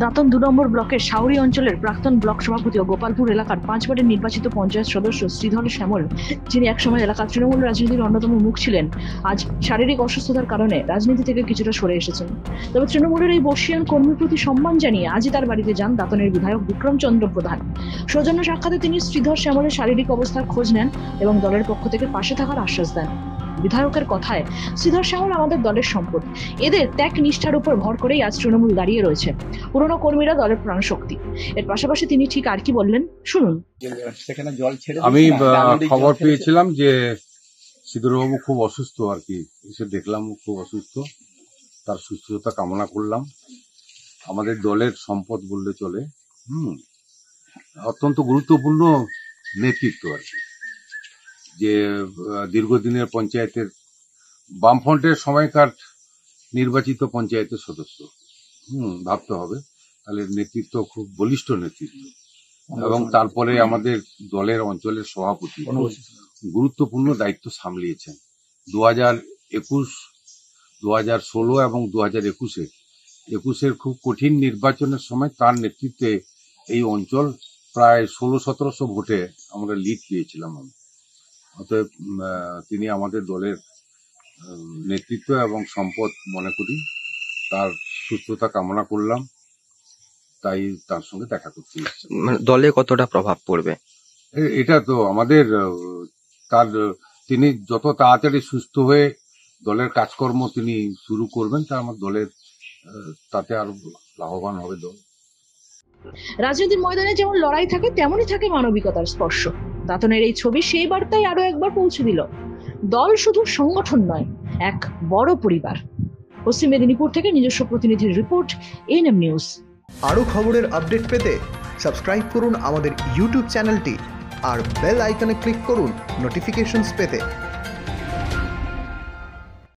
দাঁতন ২ নম্বর ব্লকের শাউরি অঞ্চলের প্রাক্তন ব্লক সভাপতি ও গোপালপুর এলাকার 5 বারের নির্বাচিত পঞ্চায়েত সদস্য শ্রীধর শ্যামল, যিনি একসময় এলাকার তৃণমূল রাজনীতির অন্যতম মুখ ছিলেন, আজ শারীরিক অসুস্থতার কারণে রাজনীতি থেকে কিছুটা সরে এসেছেন। তবে তৃণমূলের এই বর্ষীয়ান কর্মীর প্রতি সম্মান জানিয়ে আজই তার বাড়িতে যান দাঁতনের বিধায়ক বিক্রমচন্দ্র প্রধান। সৌজন্য সাক্ষাতে তিনি শ্রীধর শ্যামলের শারীরিক অবস্থার খোঁজ নেন এবং দলের পক্ষ থেকে পাশে থাকার আশ্বাস দেন। বিধায়কের কথায়, শ্রীধর শ্যামল আমাদের দলের সম্পদ, এদের ত্যাগ নিষ্ঠার উপর ভর করেই আজ তৃণমূল দাঁড়িয়ে রয়েছে। পুরনো কর্মীরা দলের প্রাণশক্তি। এর পাশাপাশি তিনি ঠিক আর কি বললেন শুনুন। আমি খবর পেয়েছিলাম যে শ্রীধরবাবু খুব অসুস্থ, আর কি এসে দেখলাম খুব অসুস্থ, তার সুস্থতা কামনা করলাম। আমাদের দলের সম্পদ বললে চলে। অত্যন্ত গুরুত্বপূর্ণ নেতৃত্ব আর কি, যে দীর্ঘদিনের পঞ্চায়েতের বামফ্রন্টের সময়কার নির্বাচিত পঞ্চায়েতের সদস্য। ভাবতে হবে, তাহলে নেতৃত্ব খুব বলিষ্ঠ নেতৃত্ব। এবং তারপরে আমাদের দলের অঞ্চলের সভাপতি গুরুত্বপূর্ণ দায়িত্ব সামলিয়েছেন। 2021, 2016 এবং 2021-এর খুব কঠিন নির্বাচনের সময় তার নেতৃত্বে এই অঞ্চল প্রায় 1600-1700 ভোটে আমরা লিড পেয়েছিলাম। অতএব তিনি আমাদের দলের নেতৃত্ব এবং সম্পদ মনে করি। তার সুস্থতা কামনা করলাম, তাই তার সঙ্গে দেখা করতে এসেছি। দলে কতটা প্রভাব পড়বে এটা তো আমাদের তিনি যত তাড়াতাড়ি সুস্থ হয়ে দলের কাজকর্ম তিনি শুরু করবেন, তা আমার দলের তাতে আরো লাভবান হবে দল। রাজনীতির ময়দানে যেমন লড়াই থাকে, তেমনই থাকে মানবিকতার স্পর্শ। দাঁতনের এই ছবি সেই বার্তায় আরো একবার পৌঁছে দিল। দল শুধু সংগঠন নয়, এক বড় পরিবার। পশ্চিম মেদিনীপুর থেকে নিজস্ব প্রতিনিধির রিপোর্ট, এএনএম নিউজ। আরও খবরের আপডেট পেতে সাবস্ক্রাইব করুন আমাদের ইউটিউব চ্যানেলটি আর বেল আইকনে ক্লিক করুন নোটিফিকেশনস পেতে।